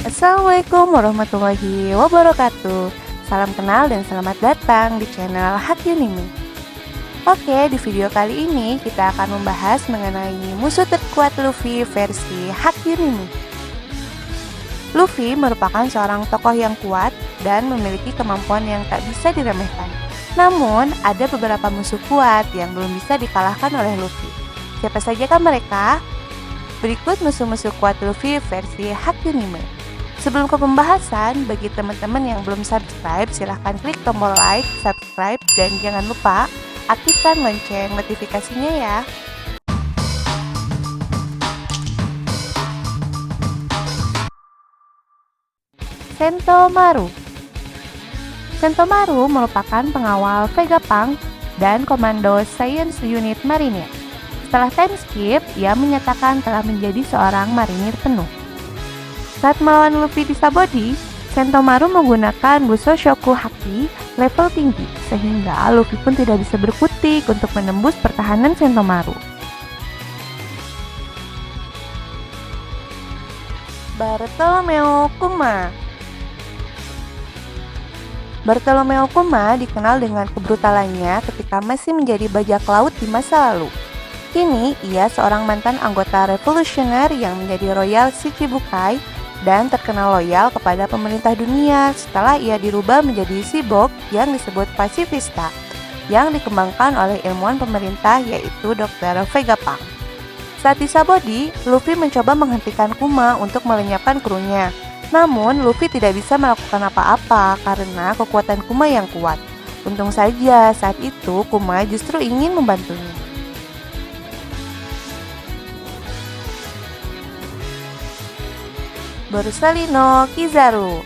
Assalamualaikum warahmatullahi wabarakatuh. Salam kenal dan selamat datang di channel Hakyunimi. Oke, di video kali ini kita akan membahas mengenai musuh terkuat Luffy versi Hakyunimi. Luffy merupakan seorang tokoh yang kuat dan memiliki kemampuan yang tak bisa diremehkan. Namun, ada beberapa musuh kuat yang belum bisa dikalahkan oleh Luffy. Siapa sajakah mereka? Berikut musuh-musuh kuat Luffy versi Hakyunimi. Sebelum ke pembahasan, bagi teman-teman yang belum subscribe, silahkan klik tombol like, subscribe, dan jangan lupa aktifkan lonceng notifikasinya ya. Sentomaru. Sentomaru merupakan pengawal Vegapunk dan komando Science Unit Marinir. Setelah time skip, ia menyatakan telah menjadi seorang marinir penuh. Saat melawan Luffy di Sabaody, Sentomaru menggunakan Busoshoku Haki level tinggi, sehingga Luffy pun tidak bisa berkutik untuk menembus pertahanan Sentomaru. Bartolomeo Kuma. Bartolomeo Kuma dikenal dengan kebrutalannya ketika masih menjadi bajak laut di masa lalu. Kini, ia seorang mantan anggota revolusioner yang menjadi Royal Shichibukai dan terkenal loyal kepada pemerintah dunia setelah ia dirubah menjadi cyborg yang disebut Pacifista yang dikembangkan oleh ilmuwan pemerintah yaitu Dr. Vegapunk. Saat di Sabaody, Luffy mencoba menghentikan Kuma untuk melenyapkan krunya. Namun, Luffy tidak bisa melakukan apa-apa karena kekuatan Kuma yang kuat. Untung saja saat itu Kuma justru ingin membantunya. Borsalino Kizaru.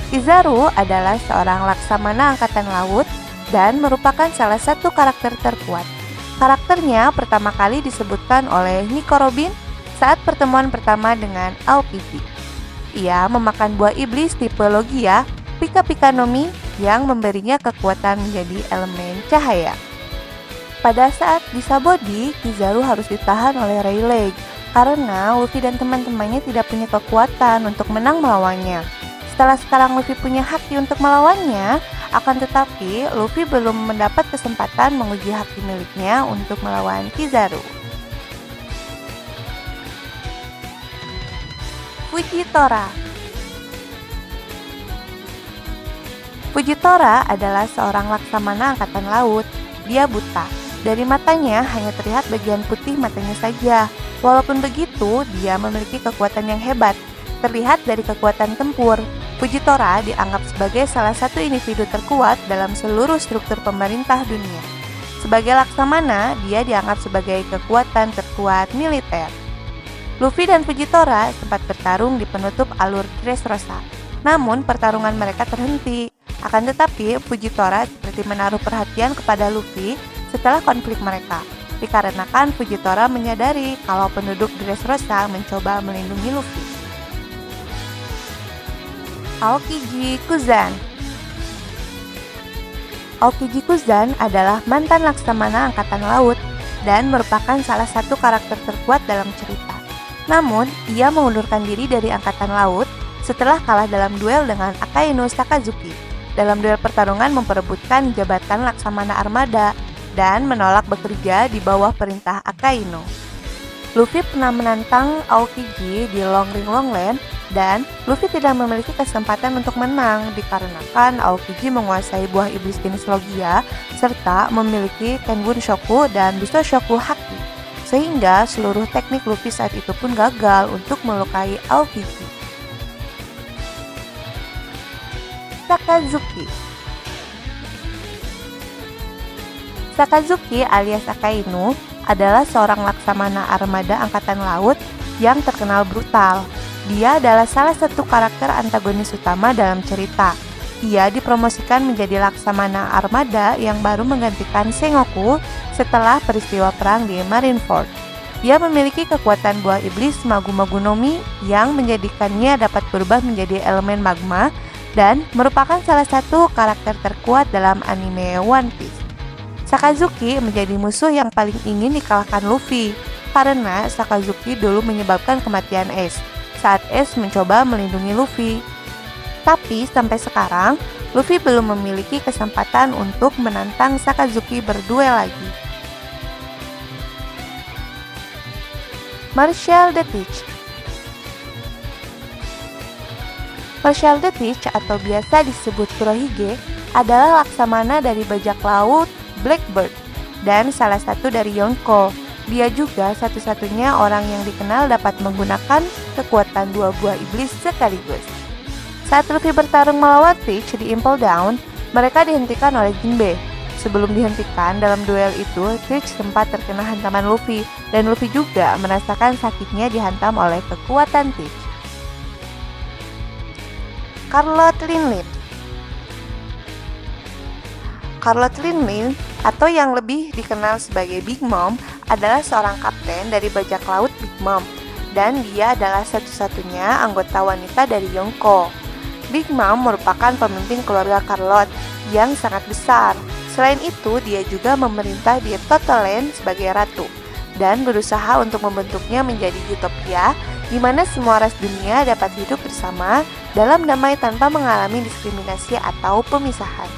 Kizaru adalah seorang laksamana angkatan laut dan merupakan salah satu karakter terkuat. Karakternya pertama kali disebutkan oleh Nico Robin saat pertemuan pertama dengan Aokiji. Ia memakan buah iblis tipe Logia, Pika Pika no Mi, yang memberinya kekuatan menjadi elemen cahaya. Pada saat di Sabaody, Kizaru harus ditahan oleh Rayleigh karena Luffy dan teman-temannya tidak punya kekuatan untuk menang melawannya. Setelah sekarang Luffy punya haki untuk melawannya, akan tetapi Luffy belum mendapat kesempatan menguji haki miliknya untuk melawan Kizaru. Fujitora. Fujitora adalah seorang laksamana angkatan laut. Dia buta. Dari matanya hanya terlihat bagian putih matanya saja. Walaupun begitu, dia memiliki kekuatan yang hebat. Terlihat dari kekuatan tempur, Fujitora dianggap sebagai salah satu individu terkuat dalam seluruh struktur pemerintah dunia. Sebagai laksamana, dia dianggap sebagai kekuatan terkuat militer. Luffy dan Fujitora sempat bertarung di penutup alur Dressrosa. Namun, pertarungan mereka terhenti. Akan tetapi, Fujitora seperti menaruh perhatian kepada Luffy setelah konflik mereka. Dikarenakan Fujitora menyadari kalau penduduk Dressrosa mencoba melindungi Luffy. Aokiji Kuzan. Aokiji Kuzan adalah mantan laksamana angkatan laut dan merupakan salah satu karakter terkuat dalam cerita. Namun, ia mengundurkan diri dari angkatan laut setelah kalah dalam duel dengan Akainu Sakazuki. Dalam duel pertarungan memperebutkan jabatan laksamana armada dan menolak bekerja di bawah perintah Akainu. Luffy pernah menantang Aokiji di Long Ring Longland dan Luffy tidak memiliki kesempatan untuk menang dikarenakan Aokiji menguasai buah iblis jenis Logia serta memiliki Kenbun Shoku dan Busoshoku Haki, sehingga seluruh teknik Luffy saat itu pun gagal untuk melukai Aokiji. Sakazuki. Sakazuki alias Akainu adalah seorang laksamana armada angkatan laut yang terkenal brutal. Dia adalah salah satu karakter antagonis utama dalam cerita. Ia dipromosikan menjadi laksamana armada yang baru menggantikan Sengoku setelah peristiwa perang di Marineford. Ia memiliki kekuatan buah iblis Magu-Magu no Mi yang menjadikannya dapat berubah menjadi elemen magma dan merupakan salah satu karakter terkuat dalam anime One Piece. Sakazuki menjadi musuh yang paling ingin dikalahkan Luffy karena Sakazuki dulu menyebabkan kematian Ace. saat Ace mencoba melindungi Luffy. Tapi sampai sekarang, Luffy belum memiliki kesempatan untuk menantang Sakazuki berduel lagi. Marshall the Teach. Marshall the Teach atau biasa disebut Kurohige adalah laksamana dari bajak laut Blackbird dan salah satu dari Yonko. Dia juga satu-satunya orang yang dikenal dapat menggunakan kekuatan dua buah iblis sekaligus. Saat Luffy bertarung melawan Teach di Impel Down, mereka dihentikan oleh Jinbe. Sebelum dihentikan dalam duel itu, Teach sempat terkena hantaman Luffy, dan Luffy juga merasakan sakitnya dihantam oleh kekuatan Teach. Carlot Linlin. Carlot Linlin, atau yang lebih dikenal sebagai Big Mom, adalah seorang kapten dari bajak laut Big Mom, dan dia adalah satu-satunya anggota wanita dari Yonko. Big Mom merupakan pemimpin keluarga Carlot yang sangat besar. Selain itu, dia juga memerintah di Total Land sebagai ratu, dan berusaha untuk membentuknya menjadi utopia di mana semua ras dunia dapat hidup bersama dalam damai tanpa mengalami diskriminasi atau pemisahan.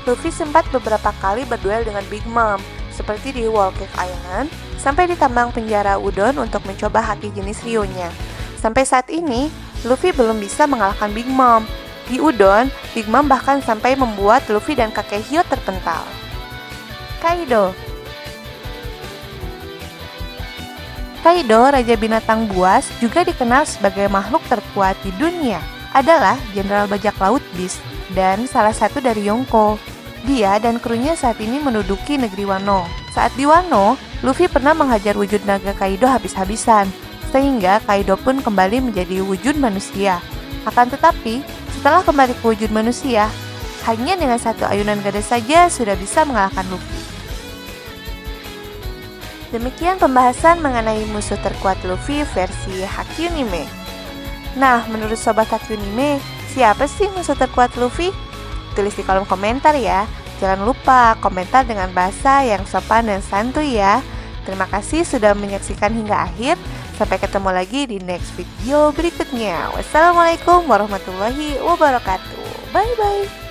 Luffy sempat beberapa kali berduel dengan Big Mom, seperti di Whole Cake Island, sampai di tambang penjara Udon untuk mencoba haki jenis Ryo-nya. Sampai saat ini, Luffy belum bisa mengalahkan Big Mom. Di Udon, Big Mom bahkan sampai membuat Luffy dan kakek Hyo terpental. Kaido. Kaido, raja binatang buas, juga dikenal sebagai makhluk terkuat di dunia. Adalah jenderal bajak laut Beast dan salah satu dari Yonko. Dia dan krunya saat ini menduduki negeri Wano. Saat di Wano, Luffy pernah menghajar wujud naga Kaido habis-habisan, sehingga Kaido pun kembali menjadi wujud manusia. Akan tetapi, setelah kembali ke wujud manusia, hanya dengan satu ayunan gada saja sudah bisa mengalahkan Luffy. Demikian pembahasan mengenai musuh terkuat Luffy versi Hakyunime. Nah, menurut Sobat Hakyunime, siapa sih musuh terkuat Luffy? Tulis di kolom komentar ya. Jangan lupa komentar dengan bahasa yang sopan dan santuy ya. Terima kasih sudah menyaksikan hingga akhir. Sampai ketemu lagi di next video berikutnya. Wassalamualaikum warahmatullahi wabarakatuh. Bye bye.